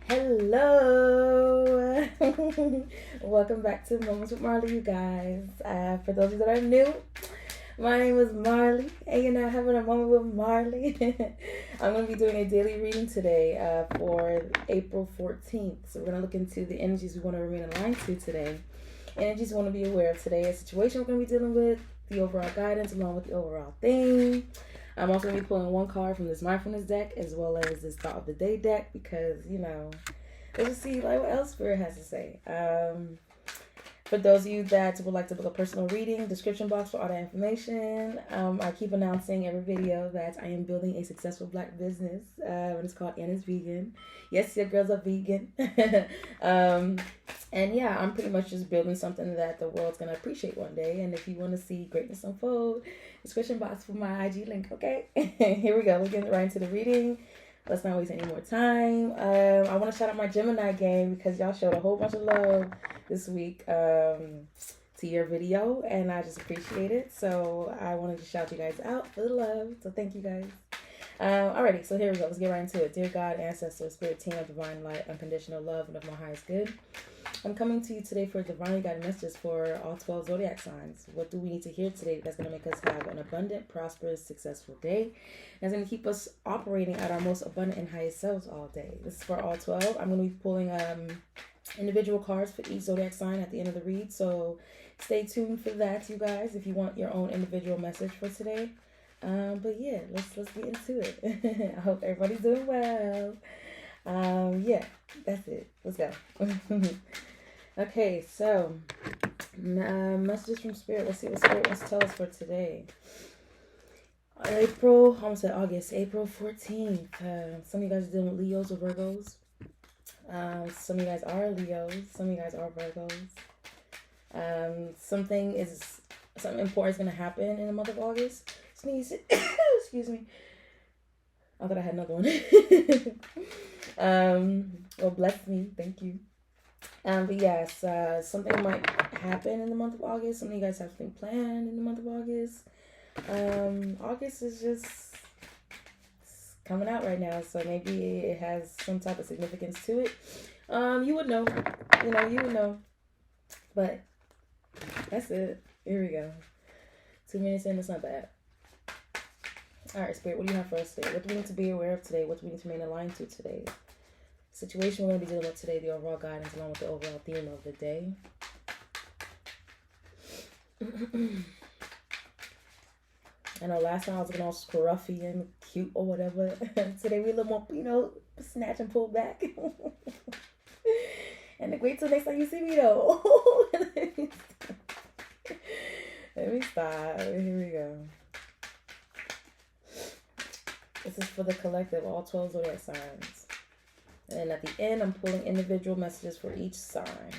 Hello. Welcome back to Moments with Marley, you guys. For those of you that are new, my name is Marley, and you're now having a moment with Marley. I'm going to be doing a daily reading today for April 14th. So we're going to look into the energies we want to remain aligned to today. Energies we want to be aware of today, a situation we're going to be dealing with, the overall guidance along with the overall theme. I'm also going to be pulling one card from this mindfulness deck as well as this thought of the day deck because, let's just see what else Spirit has to say. For those of you that would like to book a personal reading, description box for all that information. I keep announcing every video that I am building a successful Black business. And it's called Anna's Vegan. Yes, your girls are vegan. And yeah, I'm pretty much just building something that the world's going to appreciate one day. And if you want to see greatness unfold, description box for my IG link, okay? Here we go. Let's get right into the reading. Let's not waste any more time. I want to shout out my Gemini gang because y'all showed a whole bunch of love this week to your video. And I just appreciate it. So I wanted to shout you guys out for the love. So thank you guys. Alrighty, so here we go. Let's get right into it. Dear God, ancestors, spirit team of divine light, unconditional love, and of my highest good. I'm coming to you today for divinely guided messages for all 12 zodiac signs. What do we need to hear today that's going to make us have an abundant, prosperous, successful day? That's going to keep us operating at our most abundant and highest selves all day. This is for all 12. I'm going to be pulling individual cards for each zodiac sign at the end of the read. So stay tuned for that, you guys, if you want your own individual message for today. But yeah, let's get into it. I hope everybody's doing well. Yeah, that's it. Let's go. Okay, so messages from Spirit. Let's see what Spirit wants to tell us for today. April 14th. Some of you guys are dealing with Leos or Virgos. Some of you guys are Leos. Some of you guys are Virgos. Something important is going to happen in the month of August. Sneeze. Excuse me. I thought I had another one. Well, bless me. Thank you. But yes, something might happen in the month of August. Some of you guys have something planned in the month of August. August is just coming out right now, so maybe it has some type of significance to it. You would know. You would know. But that's it. Here we go. 2 minutes in, it's not bad. All right, Spirit, what do you have for us today? What do we need to be aware of today? What do we need to remain aligned to today? Situation we're going to be dealing with today, the overall guidance along with the overall theme of the day. I know last time I was looking all scruffy and cute or whatever. Today we're a little more, snatch and pull back. And wait till next time you see me though. Let me stop. Here we go. This is for the collective, all 12 zodiac signs. And at the end, I'm pulling individual messages for each sign.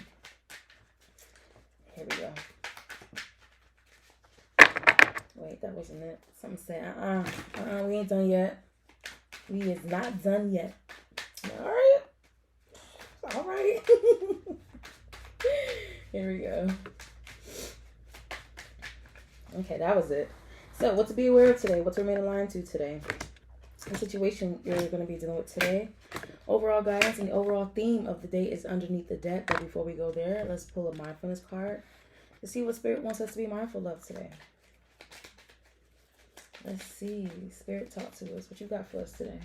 Here we go. Wait, that wasn't it. Something said, we ain't done yet. We is not done yet. All right. Here we go. Okay, that was it. So, what to be aware of today? What to remain aligned to today? The situation you're going to be dealing with today. Overall guidance and the overall theme of the day is underneath the deck. But before we go there, let's pull a mindfulness card to see what Spirit wants us to be mindful of today. Let's see. Spirit, talk to us. What you got for us today?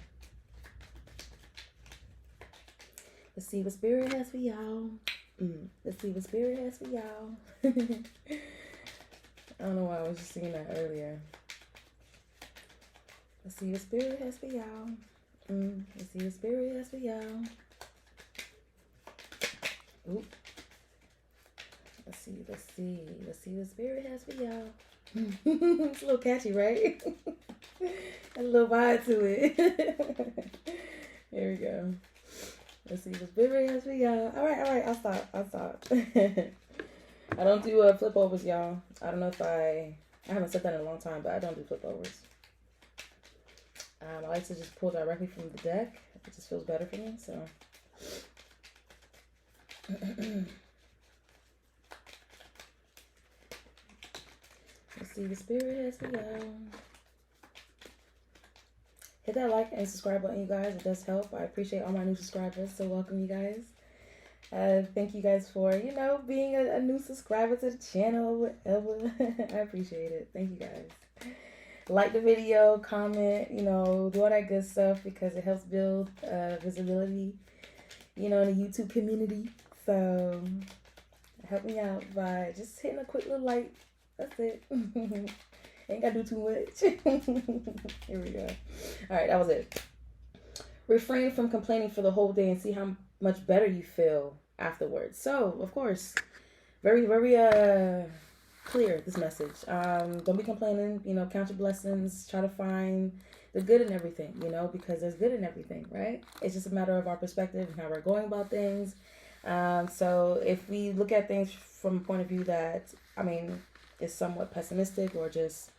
Let's see what Spirit has for y'all. Let's see what Spirit has for y'all. I don't know why I was just singing that earlier. Let's see what Spirit has for y'all. Let's see what Spirit has for y'all. Oop. Let's see what Spirit has for y'all. It's a little catchy, right? Has a little vibe to it. Here we go. Let's see what Spirit has for y'all. All right. I'll stop. I don't do flip overs, y'all. I don't know if I haven't said that in a long time, but I don't do flip overs. I like to just pull directly from the deck. It just feels better for me, so. Let's see what Spirit has for y'all. hit that like and subscribe button, you guys. It does help. I appreciate all my new subscribers. So welcome, you guys. Thank you guys for, being a new subscriber to the channel, whatever. I appreciate it. Thank you guys. Like the video, comment, do all that good stuff because it helps build visibility, in the YouTube community. So help me out by just hitting a quick little like. That's it. Ain't gotta do too much. Here we go. All right, that was it. Refrain from complaining for the whole day and see how much better you feel afterwards. So, of course, very, very clear, this message. Don't be complaining, count your blessings, try to find the good in everything, because there's good in everything, right? It's just a matter of our perspective and how we're going about things. So if we look at things from a point of view that, is somewhat pessimistic or just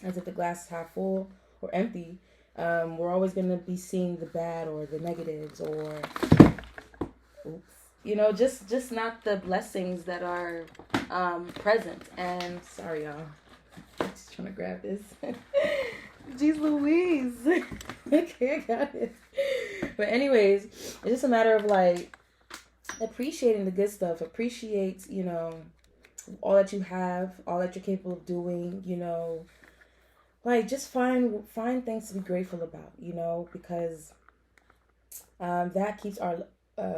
as if the glass is half full or empty, we're always going to be seeing the bad or the negatives or, just not the blessings that are present. And sorry, y'all. I'm just trying to grab this. Jeez Louise. Okay, I got it. But anyways, it's just a matter of appreciating the good stuff. Appreciate, all that you have, all that you're capable of doing, just find things to be grateful about, because that keeps our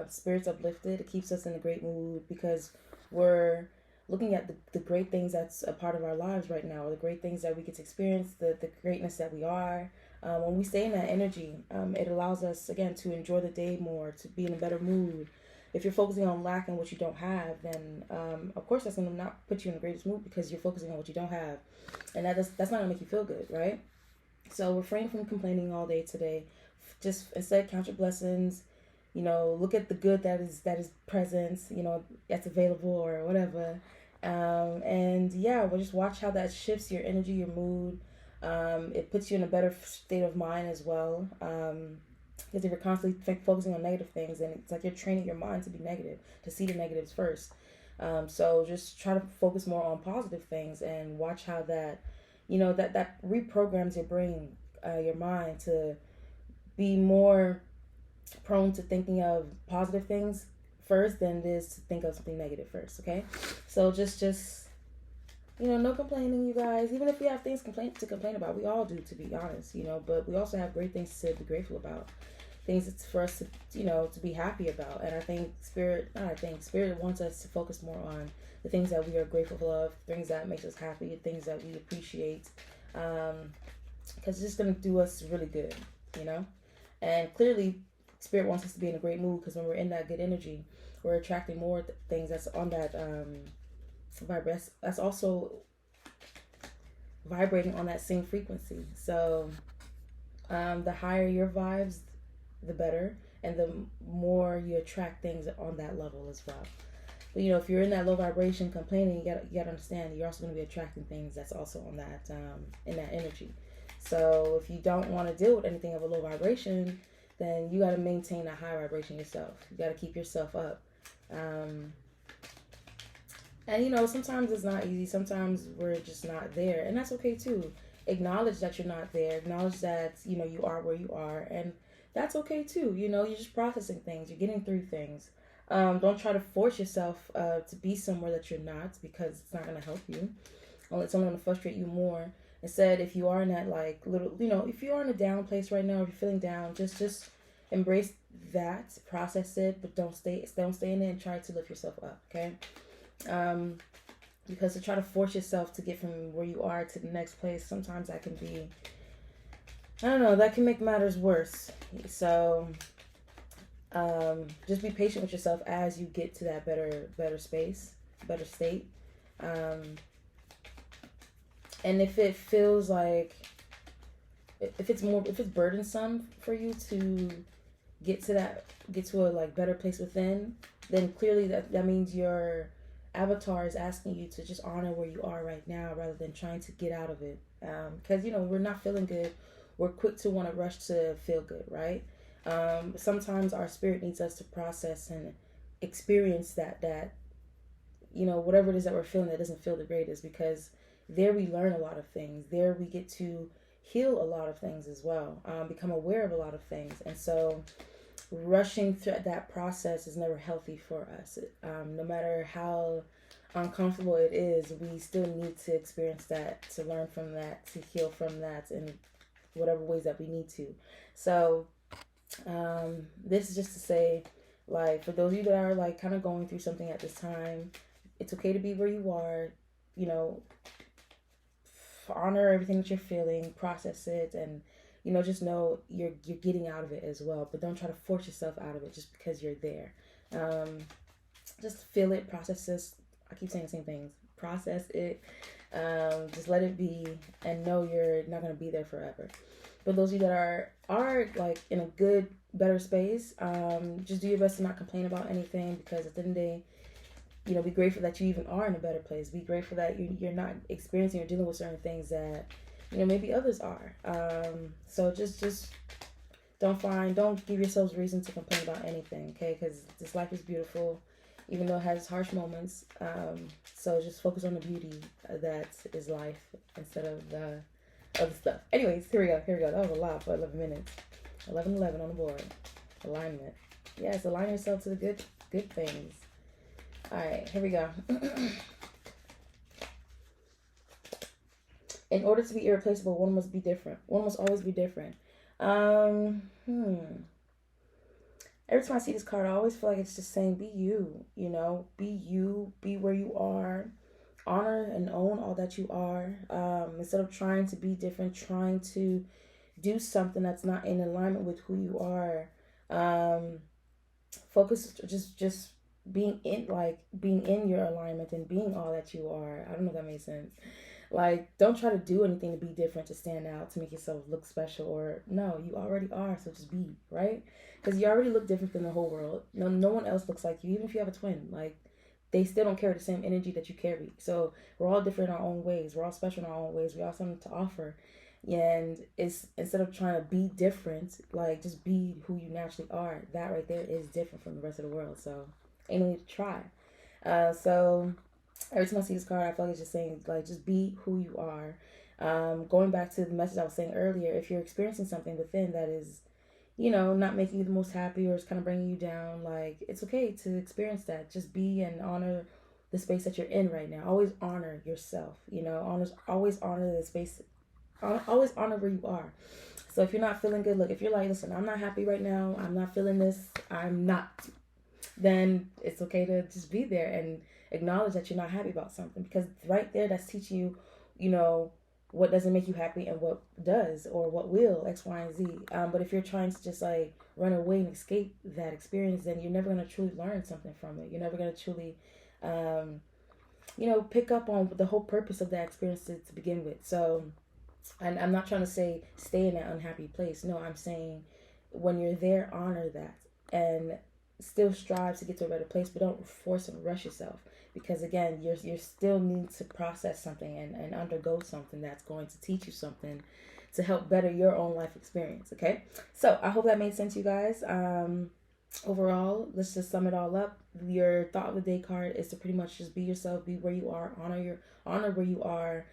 spirits uplifted. It keeps us in a great mood because we're looking at the great things that's a part of our lives right now, or the great things that we get to experience, the greatness that we are. When we stay in that energy, it allows us, again, to enjoy the day more, to be in a better mood. If you're focusing on lacking what you don't have, then of course that's going to not put you in the greatest mood because you're focusing on what you don't have. And that's not going to make you feel good, right? So refrain from complaining all day today. Just instead count your blessings, look at the good that is present, that's available or whatever. And yeah, we'll just watch how that shifts your energy, your mood. It puts you in a better state of mind as well. Because if you're constantly focusing on negative things, then it's like you're training your mind to be negative, to see the negatives first. So just try to focus more on positive things and watch how that, that reprograms your brain, your mind to be more prone to thinking of positive things first than it is to think of something negative first, okay? So just no complaining, you guys. Even if we have things to complain about, we all do, to be honest, but we also have great things to be grateful about. Things it's for us to, to be happy about. And I think Spirit wants us to focus more on the things that we are grateful of, things that makes us happy, things that we appreciate, because it's just going to do us really good, And clearly, Spirit wants us to be in a great mood because when we're in that good energy, we're attracting more things that's on that vibrate. That's also vibrating on that same frequency. So the higher your vibes, the better, and the more you attract things on that level as well. But if you're in that low vibration complaining, you gotta understand you're also going to be attracting things that's also on that in that energy. So if you don't want to deal with anything of a low vibration, then you got to maintain a high vibration yourself. You got to keep yourself up. And sometimes it's not easy. Sometimes we're just not there, and that's okay too. Acknowledge that you're not there. Acknowledge that you are where you are, and that's okay too. You're just processing things. You're getting through things. Don't try to force yourself to be somewhere that you're not, because it's not going to help you. It's only going to frustrate you more. Instead, if you are in that if you are in a down place right now, if you're feeling down, just embrace that, process it, but don't stay in it and try to lift yourself up. Okay. Because to try to force yourself to get from where you are to the next place, sometimes that can be, that can make matters worse. So just be patient with yourself as you get to that better space, better state. And if it feels like, if it's burdensome for you to get to a better place within, then clearly that means your avatar is asking you to just honor where you are right now rather than trying to get out of it. Because we're not feeling good, we're quick to want to rush to feel good, right? Sometimes our spirit needs us to process and experience that whatever it is that we're feeling that doesn't feel the greatest, because there we learn a lot of things. There we get to heal a lot of things as well, become aware of a lot of things. And so rushing through that process is never healthy for us. No matter how uncomfortable it is, we still need to experience that, to learn from that, to heal from that in whatever ways that we need to. So this is just to say, like, for those of you that are like kind of going through something at this time, it's okay to be where you are. You know, honor everything that you're feeling, process it, and just know you're getting out of it as well. But don't try to force yourself out of it just because you're there. Just feel it, process this. I keep saying the same things. Process it. Just let it be, and know you're not gonna be there forever. But those of you that are like in a good, better space, just do your best to not complain about anything, because at the end of the day, be grateful that you even are in a better place. Be grateful that you're not experiencing or dealing with certain things that maybe others are. So just don't give yourselves reason to complain about anything, okay? Because this life is beautiful, even though it has harsh moments. So just focus on the beauty that is life instead of the other stuff. Anyways, here we go. That was a lot for 11 minutes. 11 on the board. Alignment. Yes, align yourself to the good things. All right, here we go. In order to be irreplaceable, one must be different. One must always be different. Every time I see this card, I always feel like it's just saying, be you, be you, be where you are, honor and own all that you are. Instead of trying to be different, trying to do something that's not in alignment with who you are. Focus just being in your alignment and being all that you are. I don't know if that makes sense. Like, don't try to do anything to be different, to stand out, to make yourself look special, or no, you already are, so just be, right? Because you already look different than the whole world. No one else looks like you, even if you have a twin. Like, they still don't carry the same energy that you carry. So we're all different in our own ways. We're all special in our own ways. We all have something to offer. And it's, instead of trying to be different, like, just be who you naturally are. That right there is different from the rest of the world. So ain't no need to try. So every time I see this card, I feel like it's just saying, like, just be who you are. Going back to the message I was saying earlier, if you're experiencing something within that is, not making you the most happy, or it's kind of bringing you down, like, it's okay to experience that. Just be and honor the space that you're in right now. Always honor yourself, always honor the space, always honor where you are. So if you're not feeling good, look, if you're like, listen, I'm not happy right now, I'm not feeling this, I'm not, then it's okay to just be there and acknowledge that you're not happy about something, because right there, that's teaching you, what doesn't make you happy and what does, or what will, X, Y, and Z. But if you're trying to just like run away and escape that experience, then you're never going to truly learn something from it. You're never going to truly, pick up on the whole purpose of that experience to begin with. So, and I'm not trying to say stay in that unhappy place. No, I'm saying when you're there, honor that and still strive to get to a better place, but don't force and rush yourself, because again, you're still need to process something and undergo something that's going to teach you something to help better your own life experience. Okay, so I hope that made sense, you guys. Overall, let's just sum it all up. Your thought of the day card is to pretty much just be yourself, be where you are, honor where you are.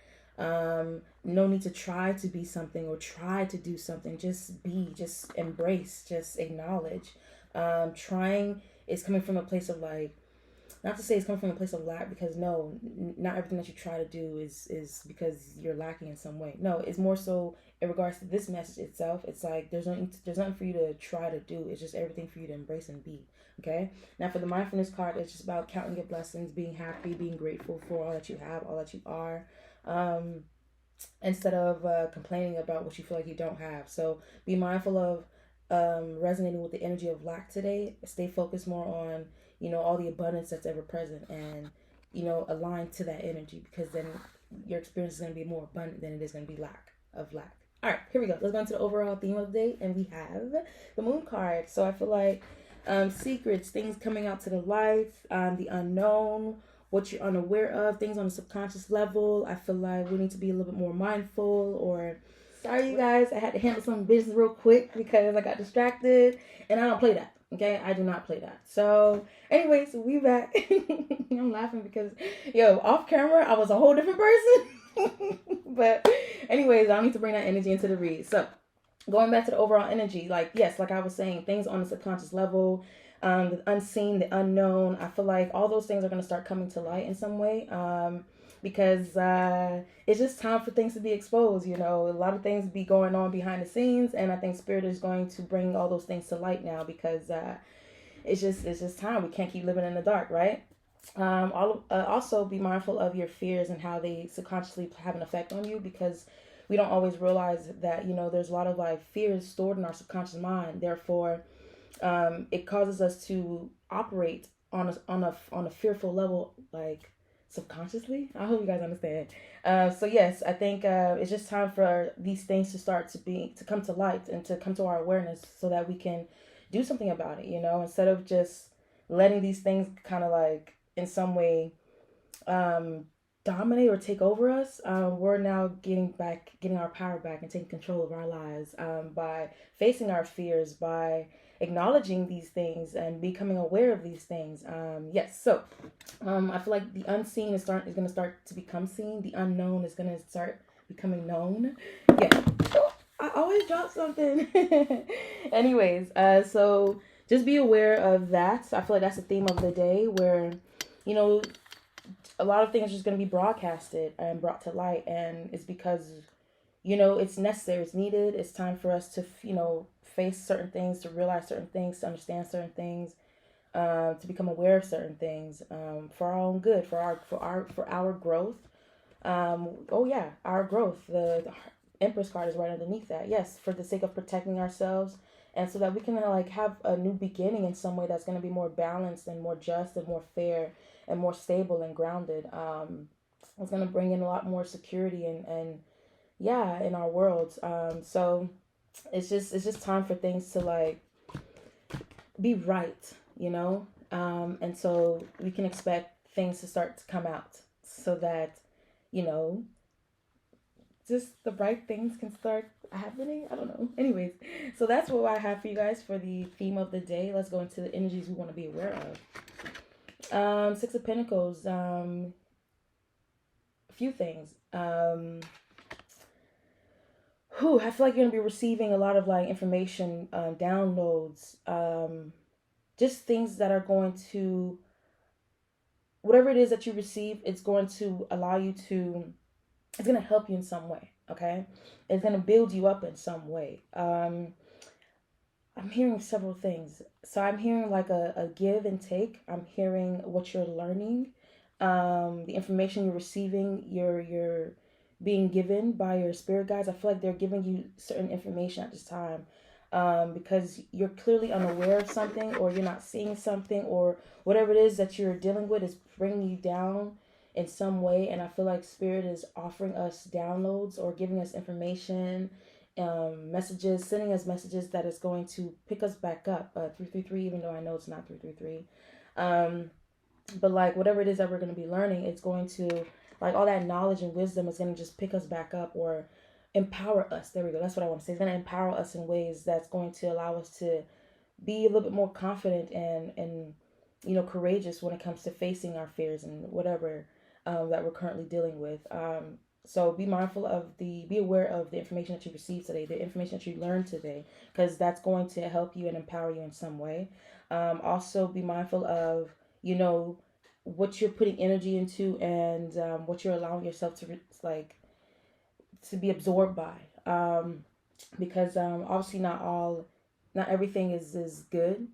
No need to try to be something or try to do something. Just be, just embrace, just acknowledge. Trying is coming from a place of like, not to say it's coming from a place of lack, because no, not everything that you try to do is because you're lacking in some way. No, it's more so in regards to this message itself. It's like there's nothing for you to try to do. It's just everything for you to embrace and be. Okay. Now for the mindfulness card, it's just about counting your blessings, being happy, being grateful for all that you have, all that you are. Instead of complaining about what you feel like you don't have. So be mindful of resonating with the energy of lack today. Stay focused more on all the abundance that's ever present, and align to that energy, because then your experience is going to be more abundant than it is going to be lack. All right, here we go. Let's go into the overall theme of the day, and we have the moon card. So I feel like secrets, things coming out to the light, the unknown, what you're unaware of, things on a subconscious level. I feel like we need to be a little bit more mindful. Or sorry, you guys, I had to handle some business real quick because I got distracted, and I don't play that. Okay, I do not play that. So, anyways, we back. I'm laughing because, yo, off camera, I was a whole different person. But, anyways, I need to bring that energy into the read. So, going back to the overall energy, like, yes, like I was saying, things on the subconscious level, the unseen, the unknown, I feel like all those things are going to start coming to light in some way. Because it's just time for things to be exposed. You know, a lot of things be going on behind the scenes, and I think Spirit is going to bring all those things to light now because it's just time. We can't keep living in the dark, right? Also be mindful of your fears and how they subconsciously have an effect on you, because we don't always realize that, you know, there's a lot of like fears stored in our subconscious mind. Therefore, it causes us to operate on a fearful level, like subconsciously. I hope you guys understand. So yes, I think it's just time for these things to start to come to light and to come to our awareness so that we can do something about it, you know, instead of just letting these things kind of like in some way dominate or take over us. We're now getting our power back and taking control of our lives by facing our fears, by acknowledging these things and becoming aware of these things. Yes, so I feel like the unseen is going to start to become seen. The unknown is going to start becoming known. Yeah. Oh, I always drop something. Anyways, so just be aware of that. I feel like that's the theme of the day, where, you know, a lot of things are just going to be broadcasted and brought to light, and it's because, you know, it's necessary, it's needed. It's time for us to, you know, face certain things, to realize certain things, to understand certain things, to become aware of certain things, for our own good, for our growth. Oh yeah, our growth. The Empress card is right underneath that. Yes, for the sake of protecting ourselves, and so that we can like have a new beginning in some way that's going to be more balanced and more just and more fair and more stable and grounded. It's going to bring in a lot more security and yeah, in our world. So it's just time for things to like be right, you know. And so we can expect things to start to come out so that, you know, just the right things can start happening. I don't know. Anyways, so that's what I have for you guys for the theme of the day. Let's go into the energies we want to be aware of. Six of Pentacles. A few things. I feel like you're gonna be receiving a lot of like information, downloads, just things that are going to, whatever it is that you receive, it's going to allow you to, it's going to help you in some way. Okay, it's going to build you up in some way. I'm hearing several things. So I'm hearing like a give and take. I'm hearing what you're learning, the information you're receiving, you're being given by your spirit guides. I feel like they're giving you certain information at this time, because you're clearly unaware of something, or you're not seeing something, or whatever it is that you're dealing with is bringing you down in some way. And I feel like Spirit is offering us downloads or giving us information, messages, sending us messages that is going to pick us back up. 333, even though I know it's not 333. But like whatever it is that we're going to be learning, it's going to, like, all that knowledge and wisdom is going to just pick us back up or empower us. There we go. That's what I want to say. It's going to empower us in ways that's going to allow us to be a little bit more confident and you know, courageous when it comes to facing our fears and whatever that we're currently dealing with. So be aware of the information that you receive today, the information that you learned today, because that's going to help you and empower you in some way. Also be mindful of, you know, what you're putting energy into and what you're allowing yourself to be absorbed by. Because obviously not everything is good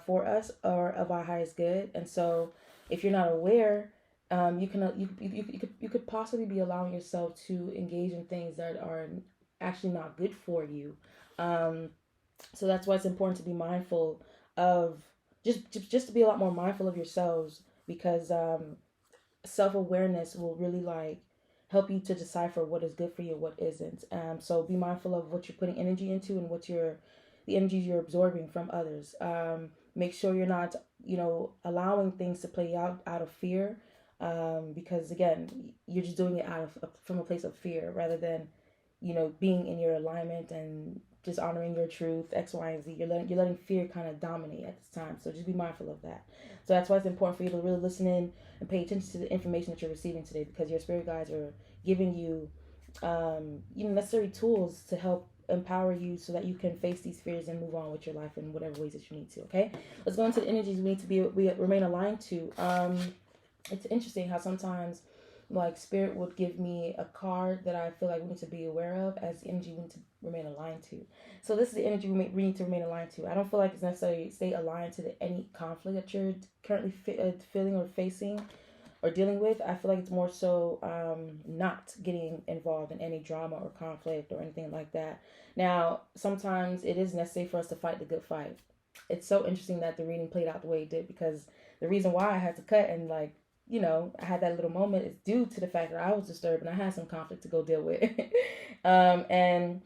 for us or of our highest good. And so if you're not aware, you could possibly be allowing yourself to engage in things that are actually not good for you. So that's why it's important to be mindful of just to be a lot more mindful of yourselves, because self-awareness will really like help you to decipher what is good for you and what isn't. So be mindful of what you're putting energy into and the energies you're absorbing from others. Make sure you're not, you know, allowing things to play out of fear, because again, you're just doing it from a place of fear rather than, you know, being in your alignment and just honoring your truth, X, Y, and Z. You're letting fear kind of dominate at this time. So just be mindful of that. So that's why it's important for you to really listen in and pay attention to the information that you're receiving today, because your spirit guides are giving you, necessary tools to help empower you so that you can face these fears and move on with your life in whatever ways that you need to. Okay, let's go into the energies we remain aligned to. It's interesting how sometimes like spirit would give me a card that I feel like we need to be aware of as the energy we need to remain aligned to. So this is the energy we need to remain aligned to. I don't feel like it's necessarily stay aligned to any conflict that you're currently feeling or facing or dealing with. I feel like it's more so not getting involved in any drama or conflict or anything like that. Now, sometimes it is necessary for us to fight the good fight. It's so interesting that the reading played out the way it did, because the reason why I had to cut and I had that little moment is due to the fact that I was disturbed and I had some conflict to go deal with. And,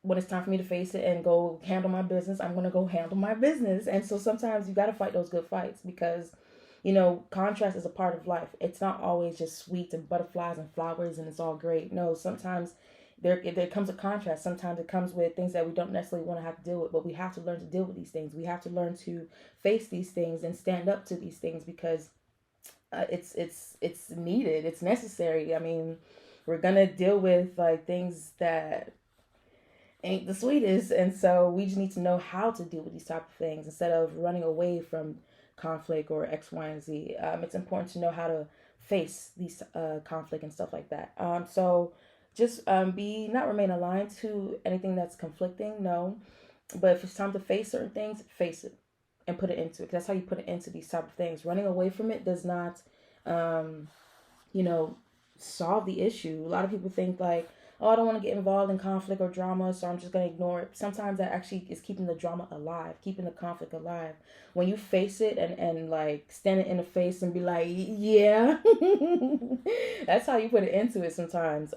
when it's time for me to face it and go handle my business, I'm going to go handle my business. And so sometimes you got to fight those good fights because, contrast is a part of life. It's not always just sweet and butterflies and flowers and it's all great. No, sometimes there comes a contrast. Sometimes it comes with things that we don't necessarily want to have to deal with, but we have to learn to deal with these things. We have to learn to face these things and stand up to these things because it's needed. It's necessary. I mean, we're gonna deal with like things that ain't the sweetest, and so we just need to know how to deal with these type of things instead of running away from conflict or X, Y, and Z. It's important to know how to face these conflict and stuff like that. So just remain aligned to anything that's conflicting. No, but if it's time to face certain things, face it and put it into it. That's how you put it into these type of things. Running away from it does not, solve the issue. A lot of people think like, oh, I don't want to get involved in conflict or drama, so I'm just going to ignore it. Sometimes that actually is keeping the drama alive, keeping the conflict alive. When you face it and like stand it in the face and be like, yeah, that's how you put it into it sometimes.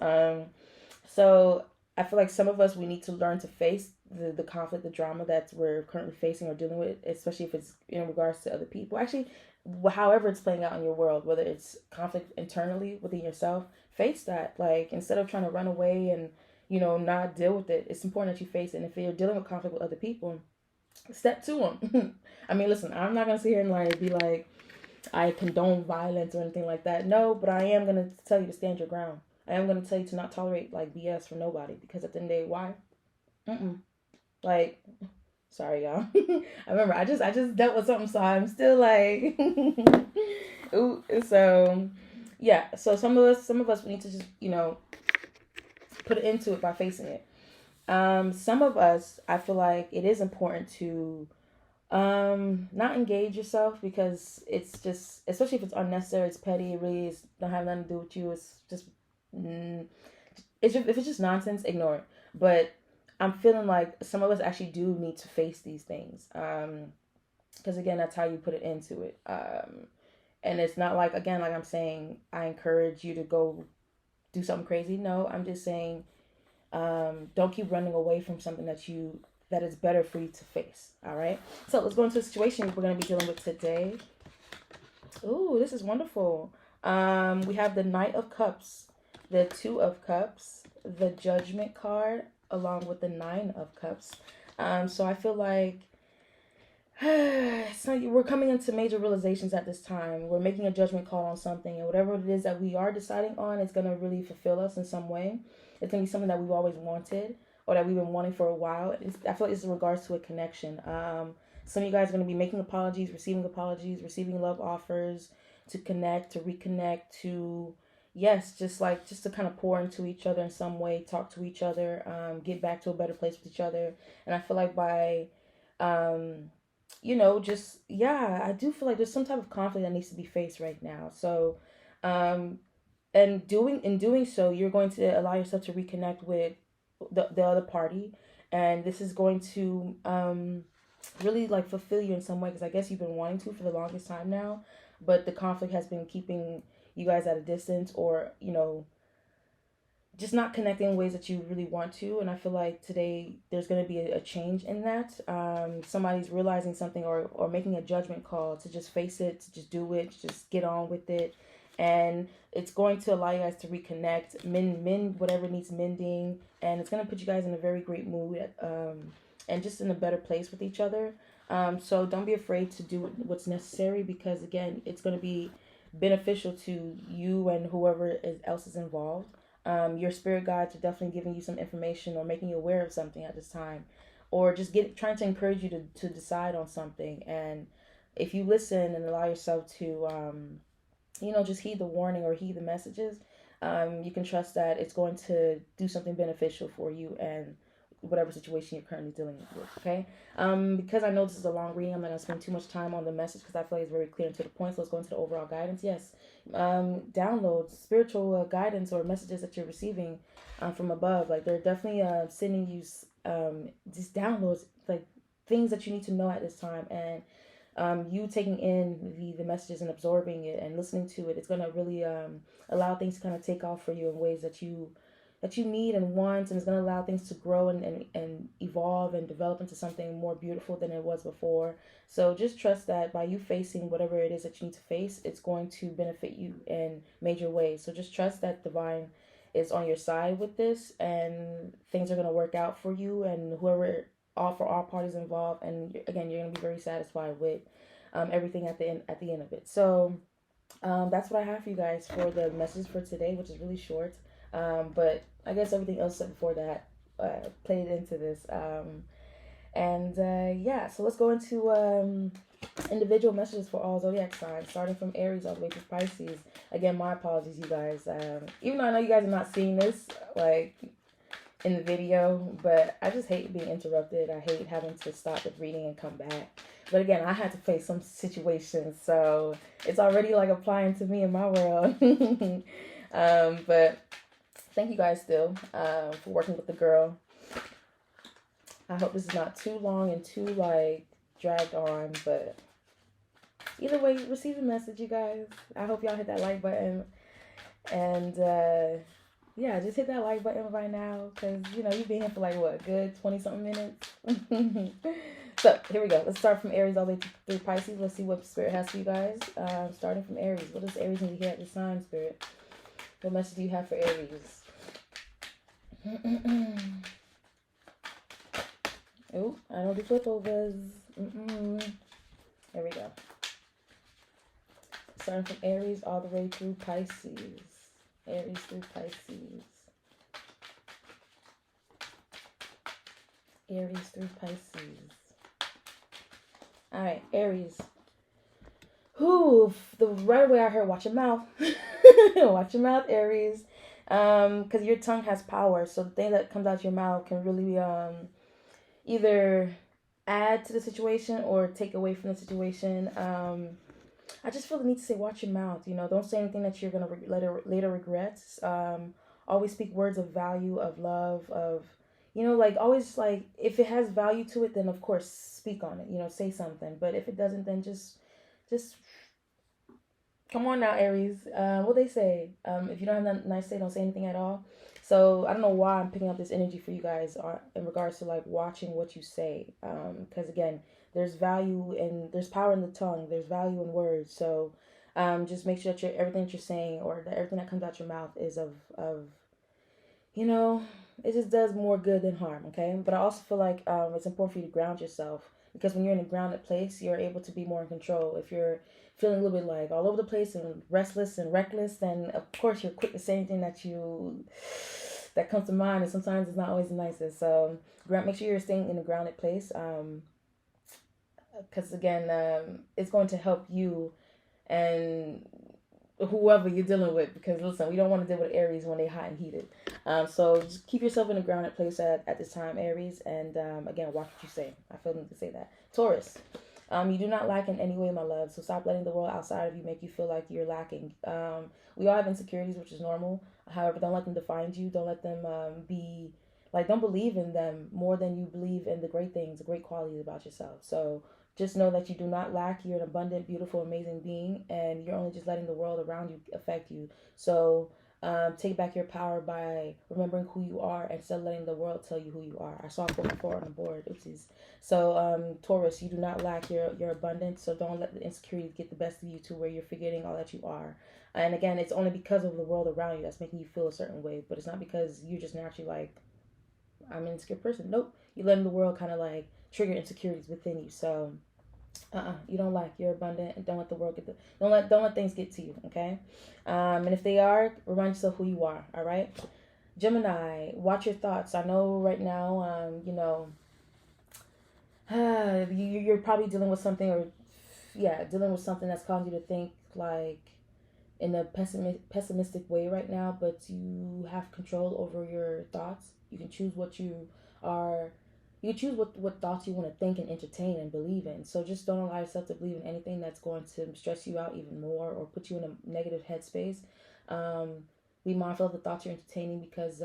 So I feel like some of us, we need to learn to face the conflict, the drama that we're currently facing or dealing with, especially if it's in regards to other people. Actually, however it's playing out in your world, whether it's conflict internally within yourself, face that. Like, instead of trying to run away and, not deal with it, it's important that you face it. And if you're dealing with conflict with other people, step to them. I mean, listen, I'm not going to sit here and like be like, I condone violence or anything like that. No, but I am going to tell you to stand your ground. I am going to tell you to not tolerate like BS from nobody, because at the end of the day, why? Like, sorry y'all. I remember I just dealt with something, so I'm still like ooh. So yeah, so some of us we need to just put it into it by facing it. Some of us, I feel like it is important to not engage yourself, because it's just, especially if it's unnecessary, it's petty, it really is don't have nothing to do with you, it's just if it's just nonsense, ignore it. But I'm feeling like some of us actually do need to face these things. Because again, that's how you put it into it. And it's not like, again, like I'm saying, I encourage you to go do something crazy. No, I'm just saying, don't keep running away from something that is better for you to face. All right. So let's go into the situation we're going to be dealing with today. Ooh, this is wonderful. We have the Knight of Cups, the Two of Cups, the Judgment card, along with the Nine of Cups. So I feel like we're coming into major realizations at this time. We're making a judgment call on something, and whatever it is that we are deciding on is going to really fulfill us in some way. It's going to be something that we've always wanted or that we've been wanting for a while. I feel like it's in regards to a connection. Some of you guys are going to be making apologies, receiving love offers to connect, to reconnect, to just to kind of pour into each other in some way, talk to each other, get back to a better place with each other. And I feel like by, I do feel like there's some type of conflict that needs to be faced right now. So, in doing so, you're going to allow yourself to reconnect with the other party. And this is going to, really like fulfill you in some way, because I guess you've been wanting to for the longest time now, but the conflict has been keeping you guys at a distance, or just not connecting in ways that you really want to. And I feel like today there's going to be a change in that. Somebody's realizing something or making a judgment call to just face it, to just do it, to just get on with it, and it's going to allow you guys to reconnect, mend whatever needs mending, and it's going to put you guys in a very great mood, and just in a better place with each other. So don't be afraid to do what's necessary, because again, it's going to be beneficial to you and whoever else is involved. Your spirit guides are definitely giving you some information or making you aware of something at this time, or just trying to encourage you to decide on something. And if you listen and allow yourself to just heed the warning or heed the messages, you can trust that it's going to do something beneficial for you and whatever situation you're currently dealing with. Okay. Because I know this is a long reading, I'm not gonna spend too much time on the message because I feel like it's very clear and to the point. So let's go into the overall guidance. Yes. Downloads, spiritual guidance or messages that you're receiving from above. Like they're definitely sending you these downloads, like things that you need to know at this time. And you taking in the messages and absorbing it and listening to it, it's going to really allow things to kind of take off for you in ways that you need and want, and it's going to allow things to grow and evolve and develop into something more beautiful than it was before. So just trust that by you facing whatever it is that you need to face, it's going to benefit you in major ways. So just trust that divine is on your side with this, and things are going to work out for you and whoever, for all parties involved. And again, you're going to be very satisfied with everything at the end of it. So that's what I have for you guys for the message for today, which is really short. But I guess everything else said before that played into this. Yeah, so let's go into individual messages for all zodiac signs, starting from Aries all the way to Pisces. Again, my apologies, you guys. Even though I know you guys are not seeing this, like, in the video, but I just hate being interrupted. I hate having to stop the reading and come back. But again, I had to face some situations, so it's already like applying to me in my world. But thank you guys still for working with the girl. I hope this is not too long and too like dragged on, but either way, receive the message, you guys. I hope y'all hit that like button, and yeah, just hit that like button right now, because you've been here for like what, good 20-something minutes. So here we go. Let's start from Aries all the way through Pisces. Let's see what Spirit has for you guys. Starting from Aries, what does Aries need to hear at this time, Spirit? What message do you have for Aries? Oh, I don't do flip overs. There we go. Starting from Aries all the way through Pisces. Aries through Pisces. Aries through Pisces. Alright, Aries. Right away I heard watch your mouth. Watch your mouth, Aries. Because your tongue has power. So the thing that comes out your mouth can really either add to the situation or take away from the situation. I just feel the need to say watch your mouth. Don't say anything that you're going to later regret. Always speak words of value, of love, of, always, like, if it has value to it, then of course speak on it, say something. But if it doesn't, then just come on now, Aries. What they say, if you don't have nothing nice to say, don't say anything at all. So I don't know why I'm picking up this energy for you guys in regards to like watching what you say. Because again, there's value and there's power in the tongue. There's value in words. So just make sure that everything that you're saying or everything that comes out your mouth is of it just does more good than harm. Okay. But I also feel like it's important for you to ground yourself, because when you're in a grounded place, you're able to be more in control. If you're feeling a little bit like all over the place and restless and reckless, then of course you're quick to say anything that comes to mind, and sometimes it's not always the nicest. So make sure you're staying in a grounded place, because again, it's going to help you and whoever you're dealing with, because listen, we don't want to deal with Aries when they're hot and heated. So just keep yourself in a grounded place at this time, Aries, and again, watch what you say. I feel need to say that. Taurus, you do not lack in any way, my love, so stop letting the world outside of you make you feel like you're lacking. We all have insecurities, which is normal. However, don't let them define you. Don't let them don't believe in them more than you believe in the great things, the great qualities about yourself. So just know that you do not lack. You're an abundant, beautiful, amazing being, and you're only just letting the world around you affect you. So Take back your power by remembering who you are instead of letting the world tell you who you are. I saw 4 on the board. Oopsies. So, Taurus, you do not lack your abundance. So don't let the insecurities get the best of you to where you're forgetting all that you are. And again, it's only because of the world around you that's making you feel a certain way. But it's not because you just naturally like, I'm an insecure person. Nope. You're letting the world kind of like trigger insecurities within you. So, you don't lack. You're abundant, and don't let the world get the don't let things get to you. Okay, and if they are, remind yourself who you are. All right, Gemini, watch your thoughts. I know right now, you're probably dealing with something, or dealing with something that's causing you to think like in a pessimistic way right now. But you have control over your thoughts. You can choose what you are. You choose what thoughts you want to think and entertain and believe in. So just don't allow yourself to believe in anything that's going to stress you out even more or put you in a negative headspace. Be mindful of the thoughts you're entertaining because,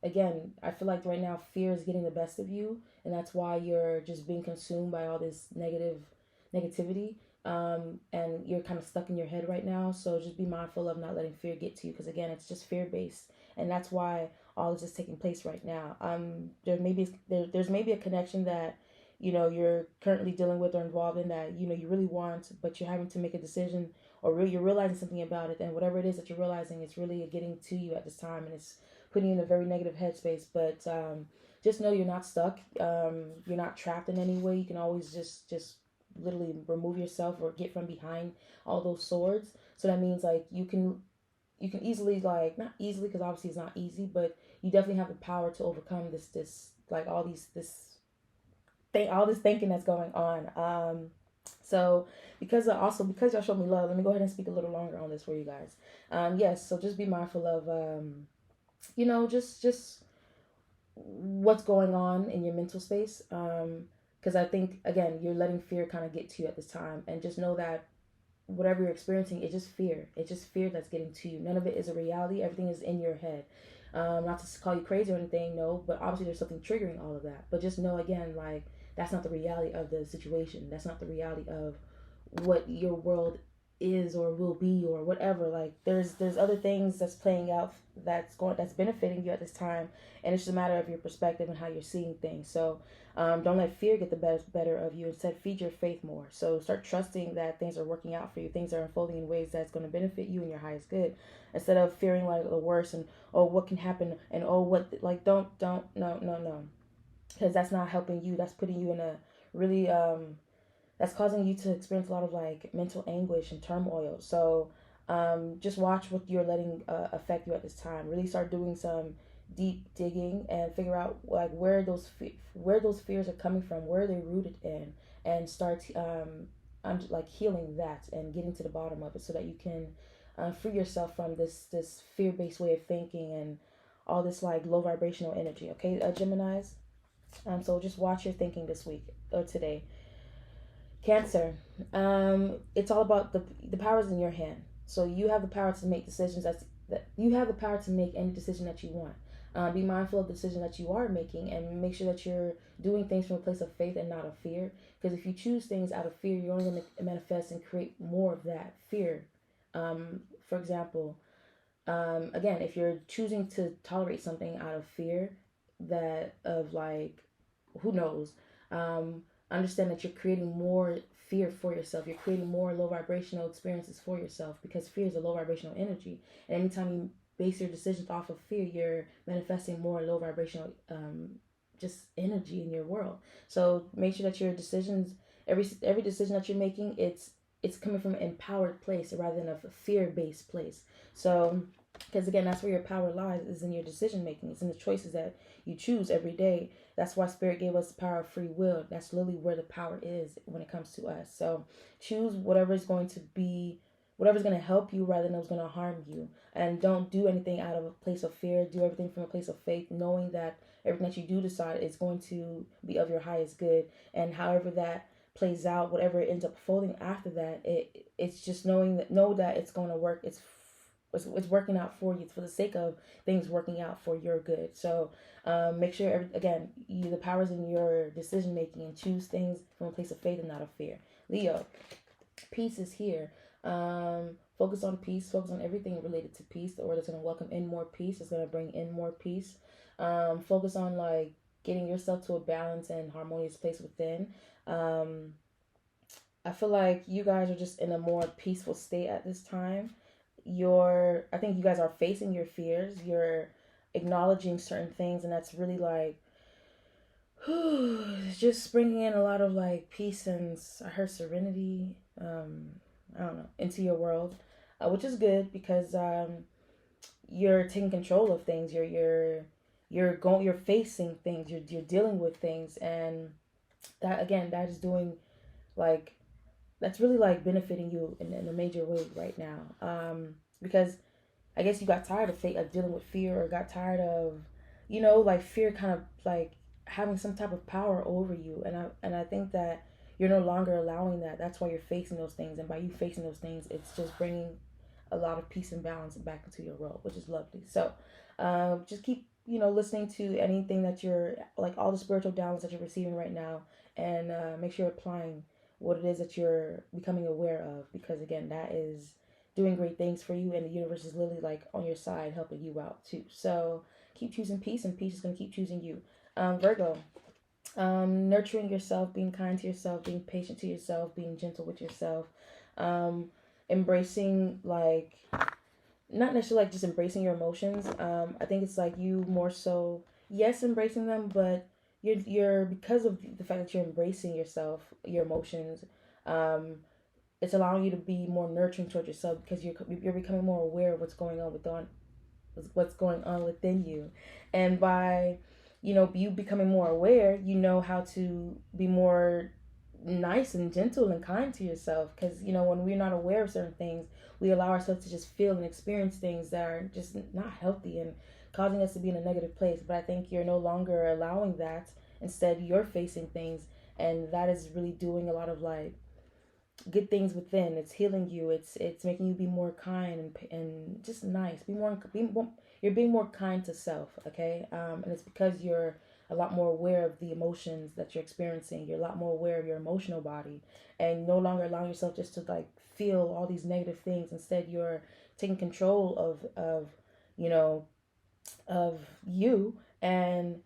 again, I feel like right now fear is getting the best of you, and that's why you're just being consumed by all this negativity. And you're kind of stuck in your head right now. So just be mindful of not letting fear get to you because, again, it's just fear based, and that's why all this is taking place right now. There's maybe a connection that you're currently dealing with or involved in that you really want, but you're having to make a decision or you're realizing something about it, and whatever it is that you're realizing, it's really getting to you at this time, and it's putting you in a very negative headspace. But just know you're not stuck. You're not trapped in any way. You can always just literally remove yourself or get from behind all those swords. So that means like you can easily, like, not easily because obviously it's not easy, but you definitely have the power to overcome this like all this thinking that's going on. So because y'all showed me love, let me go ahead and speak a little longer on this for you guys. Yes, so just be mindful of just what's going on in your mental space. Because I think, again, you're letting fear kind of get to you at this time, and just know that whatever you're experiencing, it's just fear. It's just fear that's getting to you. None of it is a reality. Everything is in your head. Not to call you crazy or anything, no, but obviously there's something triggering all of that. But just know, again, like, that's not the reality of the situation. That's not the reality of what your world is or will be or whatever. Like, there's other things that's playing out that's benefiting you at this time, and it's just a matter of your perspective and how you're seeing things. So don't let fear get the better of you. Instead, feed your faith more. So start trusting that things are working out for you. Things are unfolding in ways that's going to benefit you and your highest good, instead of fearing like the worst and what can happen and don't no, because that's not helping you. That's putting you in a really that's causing you to experience a lot of like mental anguish and turmoil. So just watch what you're letting affect you at this time. Really start doing some deep digging and figure out like where those fears are coming from, where they're rooted in, and start like healing that and getting to the bottom of it so that you can free yourself from this fear-based way of thinking and all this like low vibrational energy. Okay, Geminis. So just watch your thinking this week or today. Cancer. It's all about the powers in your hand. So you have the power to make decisions that you have the power to make any decision that you want. Be mindful of the decision that you are making and make sure that you're doing things from a place of faith and not of fear. Because if you choose things out of fear, you're only going to manifest and create more of that fear. For example, again, if you're choosing to tolerate something out of fear, that of like, who knows, understand that you're creating more fear for yourself. You're creating more low vibrational experiences for yourself because fear is a low vibrational energy. And anytime you base your decisions off of fear, you're manifesting more low vibrational just energy in your world. So make sure that your decisions, every decision that you're making, it's coming from an empowered place rather than a fear-based place. So because again, that's where your power lies, is in your decision making. It's in the choices that you choose every day. That's why Spirit gave us the power of free will. That's literally where the power is when it comes to us. So choose whatever's going to help you rather than what's going to harm you. And don't do anything out of a place of fear. Do everything from a place of faith, knowing that everything that you do decide is going to be of your highest good. And however that plays out, whatever it ends up folding after that, it's just know that it's going to work. It's working out for you for the sake of things working out for your good. So make sure, the power's in your decision making, and choose things from a place of faith and not of fear. Leo, peace is here. For Focus on peace. Focus on everything related to peace. The word is going to welcome in more peace. It's going to bring in more peace. Focus on like getting yourself to a balance and harmonious place within. Um, I feel like you guys are just in a more peaceful state at this time. I think you guys are facing your fears. You're acknowledging certain things, and that's really like, just bringing in a lot of like peace and I heard serenity. I don't know, into your world, which is good because you're taking control of things. You're facing things. You're dealing with things, and that again, that is doing like that's really like benefiting you in a major way right now. Because I guess you got tired of dealing with fear, or got tired of, like fear kind of like having some type of power over you. And I think that you're no longer allowing that. That's why you're facing those things, and by you facing those things, it's just bringing a lot of peace and balance back into your world, which is lovely. So, just keep listening to anything that you're like, all the spiritual downloads that you're receiving right now, and make sure you're applying what it is that you're becoming aware of, because again, that is doing great things for you, and the universe is literally like on your side helping you out too. So keep choosing peace, and peace is going to keep choosing you. Virgo, nurturing yourself, being kind to yourself, being patient to yourself, being gentle with yourself, embracing like, not necessarily like just embracing your emotions. I think it's like you more so, yes, embracing them, but you're because of the fact that you're embracing yourself, your emotions, it's allowing you to be more nurturing towards yourself, because you're becoming more aware of what's going on within you. And by you becoming more aware, you know how to be more nice and gentle and kind to yourself, because when we're not aware of certain things, we allow ourselves to just feel and experience things that are just not healthy and causing us to be in a negative place. But I think you're no longer allowing that. Instead, you're facing things, and that is really doing a lot of like good things within. It's healing you. It's making you be more kind and just nice. You're being more kind to self. Okay, and it's because you're a lot more aware of the emotions that you're experiencing. You're a lot more aware of your emotional body, and no longer allowing yourself just to like feel all these negative things. Instead, you're taking control of you know of you, and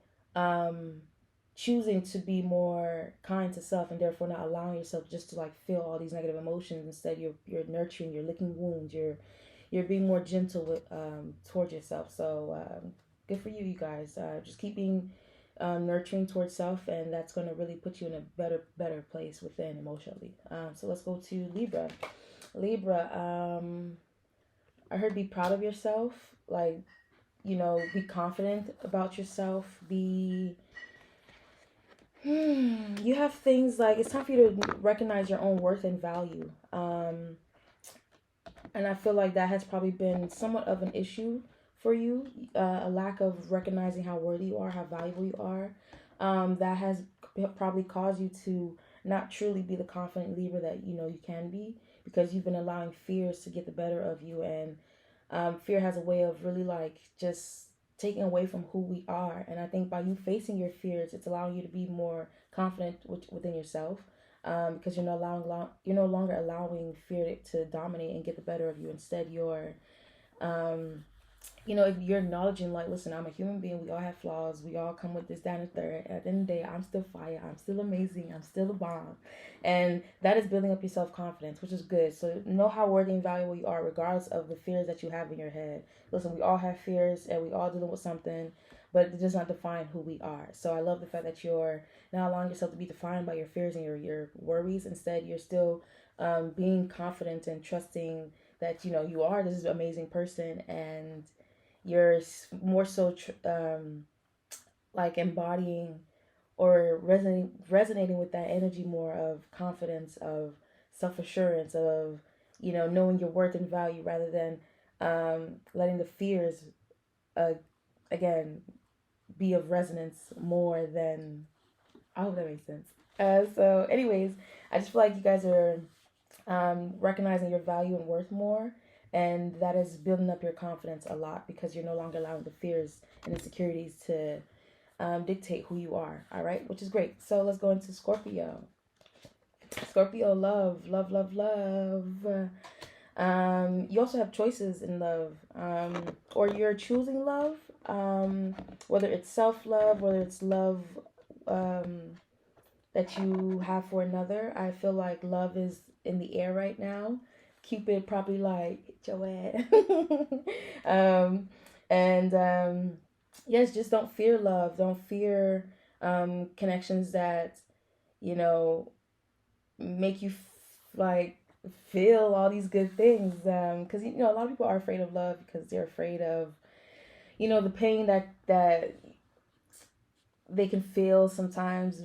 choosing to be more kind to self, and therefore not allowing yourself just to like feel all these negative emotions. Instead, you're nurturing, you're licking wounds, you're being more gentle with towards yourself. So good for you guys. Just keep being nurturing towards self, and that's going to really put you in a better place within emotionally. So let's go to Libra. I heard be proud of yourself, like be confident about yourself. You have things like, it's time for you to recognize your own worth and value. And I feel like that has probably been somewhat of an issue for you, a lack of recognizing how worthy you are, how valuable you are. That has probably caused you to not truly be the confident Libra that you can be, because you've been allowing fears to get the better of you. And fear has a way of really like just taking away from who we are. And I think by you facing your fears, it's allowing you to be more confident within yourself, because you're no longer allowing fear to dominate and get the better of you. Instead, um, if you're acknowledging like, listen, I'm a human being. We all have flaws. We all come with this, that, and third. At the end of the day, I'm still fire. I'm still amazing. I'm still a bomb. And that is building up your self-confidence, which is good. So know how worthy and valuable you are, regardless of the fears that you have in your head. Listen, we all have fears, and we all dealing with something, but it does not define who we are. So I love the fact that you're not allowing yourself to be defined by your fears and your worries. Instead, you're still being confident and trusting that you are this amazing person, and you're more so like embodying or resonating with that energy more of confidence, of self-assurance, of knowing your worth and value, rather than letting the fears uh, again be of resonance more than. I hope that makes sense. So anyways, I just feel like you guys are recognizing your value and worth more, and that is building up your confidence a lot, because you're no longer allowing the fears and insecurities to dictate who you are. All right, which is great. So let's go into Scorpio. Scorpio, love. You also have choices in love, or you're choosing love, whether it's self love, whether it's love um, that you have for another. I feel like love is in the air right now. Cupid probably like Joanne. um, and yes, just don't fear love. Don't fear connections that you know make you like feel all these good things. Because a lot of people are afraid of love because they're afraid of the pain that they can feel sometimes.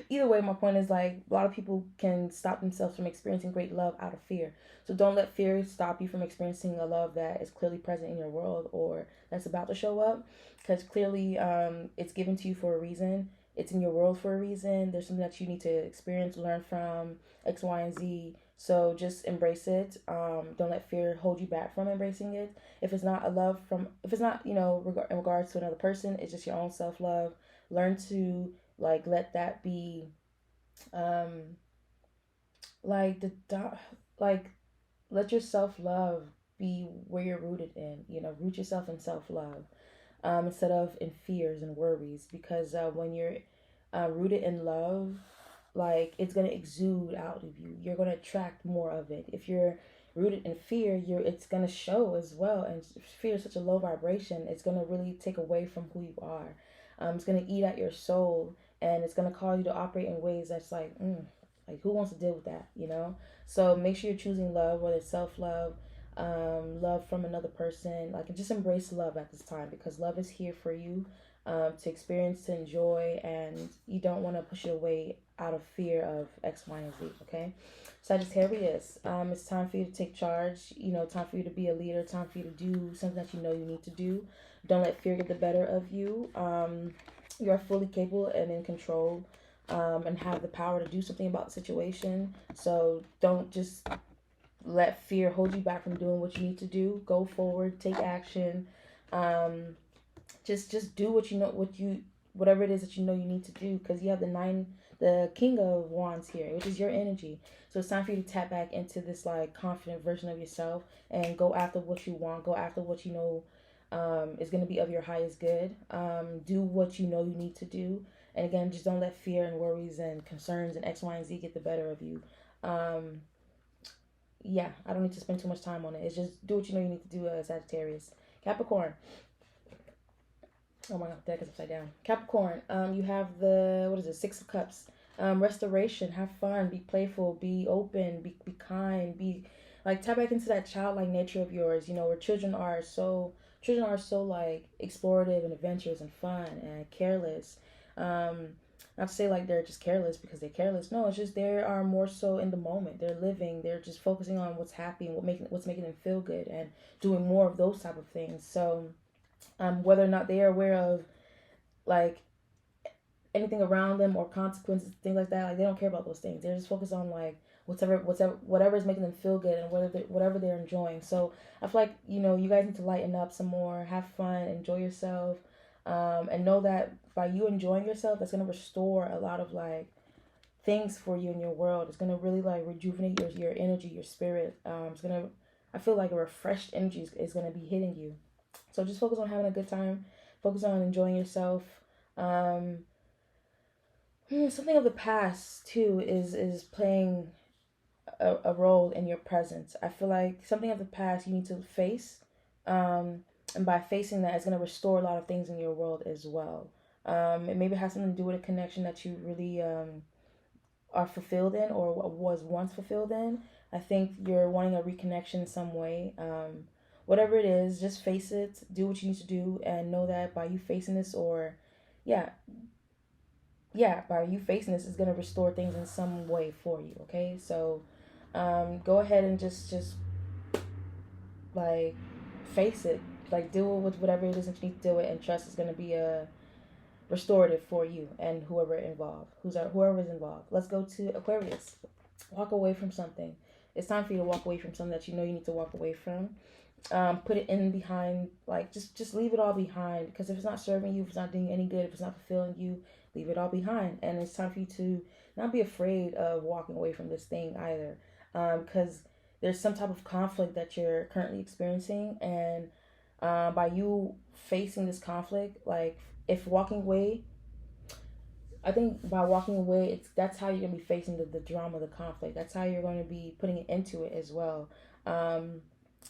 Either way, my point is like a lot of people can stop themselves from experiencing great love out of fear. So don't let fear stop you from experiencing a love that is clearly present in your world or that's about to show up, because clearly it's given to you for a reason. It's in your world for a reason. There's something that you need to experience, learn from, X, Y, and Z. So just embrace it. Don't let fear hold you back from embracing it. If it's not if it's not in regards to another person, it's just your own self love. Learn to like let that be um like like let your self-love be where you're rooted in, root yourself in self-love, instead of in fears and worries, because when you're rooted in love, like it's going to exude out of you. You're going to attract more of it. If you're rooted in fear, it's going to show as well. And fear is such a low vibration. It's going to really take away from who you are. It's going to eat at your soul, and it's going to cause you to operate in ways that's like who wants to deal with that. So make sure you're choosing love, whether it's self-love, love from another person. Like, just embrace love at this time, because love is here for you, to experience, to enjoy, and you don't want to push it away out of fear of X, Y, and Z. Okay, Sagittarius, it's time for you to take charge. Time for you to be a leader. Time for you to do something that you need to do. Don't let fear get the better of you. You are fully capable and in control, and have the power to do something about the situation. So don't just let fear hold you back from doing what you need to do. Go forward, take action. Just do whatever it is that you need to do, because you have the King of Wands here, which is your energy. So it's time for you to tap back into this like confident version of yourself and go after what you want. Go after what is going to be of your highest good. Do what you need to do. And again, just don't let fear and worries and concerns and X, Y, and Z get the better of you. Yeah, I don't need to spend too much time on it. It's just do what you need to do, Sagittarius. Capricorn. Oh my god, the deck is upside down. Capricorn, you have the 6 of Cups. Restoration. Have fun. Be playful. Be open. Be kind. Be like, tap back into that childlike nature of yours. Where children are so like explorative and adventurous and fun and careless. Not to say like they're just careless because they're careless. No, it's just they are more so in the moment. They're living. They're just focusing on what's happy and what's making them feel good, and doing more of those type of things. So, whether or not they are aware of like anything around them or consequences, things like that, like they don't care about those things. They're just focused on like whatever is making them feel good, and whatever they're enjoying. So I feel like you guys need to lighten up some more, have fun, enjoy yourself, and know that by you enjoying yourself, that's gonna restore a lot of like things for you in your world. It's gonna really like rejuvenate your energy, your spirit. I feel like a refreshed energy is gonna be hitting you. So just focus on having a good time. Focus on enjoying yourself. Something of the past too is playing a role in your present. I feel like something of the past you need to face, and by facing that, it's going to restore a lot of things in your world as well. It maybe has something to do with a connection that you really are fulfilled in, or was once fulfilled in. I think you're wanting a reconnection in some way. Whatever it is, just face it, do what you need to do, and know that by you facing this, or yeah, by you facing this, is going to restore things in some way for you. Okay, so go ahead and just like face it, like deal with whatever it is that you need to deal with, and trust is going to be a restorative for you and whoever is involved. Let's go to Aquarius. Walk away from something. It's time for you to walk away from something that you need to walk away from. Put it in behind, like just leave it all behind, because if it's not serving you, if it's not doing you any good, if it's not fulfilling you, leave it all behind. And it's time for you to not be afraid of walking away from this thing either, because there's some type of conflict that you're currently experiencing, and by you facing this conflict, like if walking away, I think by walking away, that's how you're gonna be facing the drama, the conflict. That's how you're going to be putting it into it as well. Um,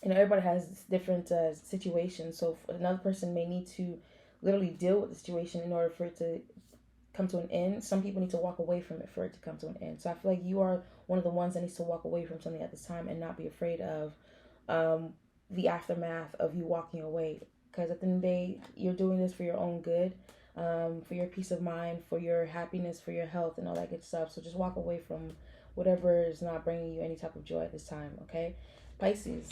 everybody has different situations. So another person may need to literally deal with the situation in order for it to come to an end. Some people need to walk away from it for it to come to an end. So I feel like you are one of the ones that needs to walk away from something at this time and not be afraid of um, the aftermath of you walking away. Because at the end of the day, you're doing this for your own good, for your peace of mind, for your happiness, for your health, and all that good stuff. So just walk away from whatever is not bringing you any type of joy at this time, okay? Pisces,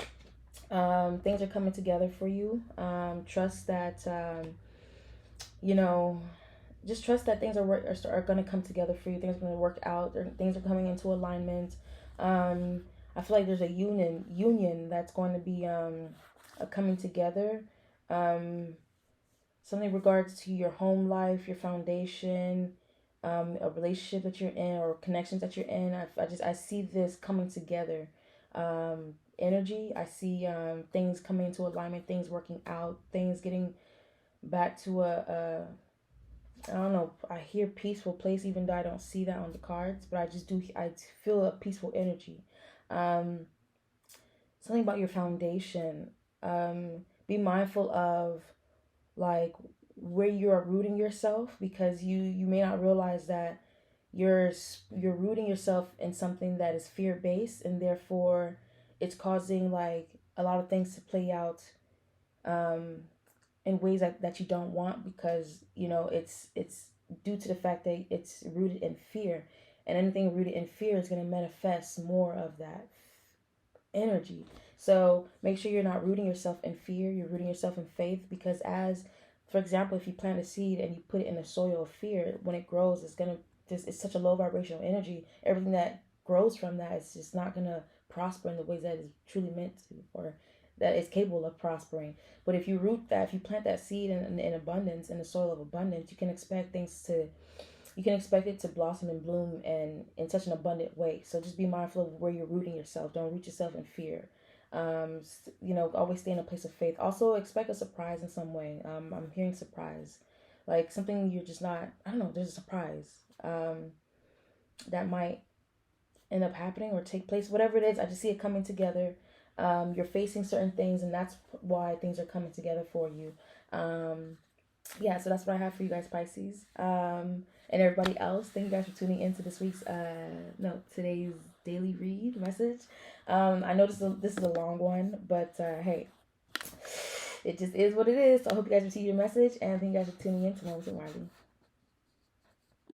things are coming together for you. Trust that, you know, just trust that things are going to come together for you. Things are going to work out. Things are coming into alignment. I feel like there's a union that's going to be coming together. Something in regards to your home life, your foundation, a relationship that you're in, or connections that you're in. I see this coming together. Energy. I see things coming into alignment. Things working out. Things getting back to a I don't know. I hear peaceful place, even though I don't see that on the cards, but I just do. I feel a peaceful energy. Um, Something about your foundation. Be mindful of like where you are rooting yourself, because you may not realize that you're rooting yourself in something that is fear based, and therefore it's causing like a lot of things to play out. Um, in ways that you don't want, because it's due to the fact that it's rooted in fear, and anything rooted in fear is going to manifest more of that energy. So make sure you're not rooting yourself in fear, you're rooting yourself in faith, because as for example, if you plant a seed and you put it in the soil of fear, when it grows, it's such a low vibrational energy. Everything that grows from that is just not going to prosper in the ways that it's truly meant to, or that it's capable of prospering. But if you root that, if you plant that seed in abundance, in the soil of abundance, you can expect it to blossom and bloom and in such an abundant way. So just be mindful of where you're rooting yourself. Don't root yourself in fear. Always stay in a place of faith. Also expect a surprise in some way. I'm hearing surprise, like something you're just not. I don't know. There's a surprise that might end up happening or take place. Whatever it is, I just see it coming together. You're facing certain things, and that's why things are coming together for you. Yeah, so that's what I have for you guys, Pisces. And everybody else, thank you guys for tuning into this week's today's daily read message. I know this is a long one, but hey, it just is what it is. So I hope you guys receive your message, and thank you guys for tuning in to Marley.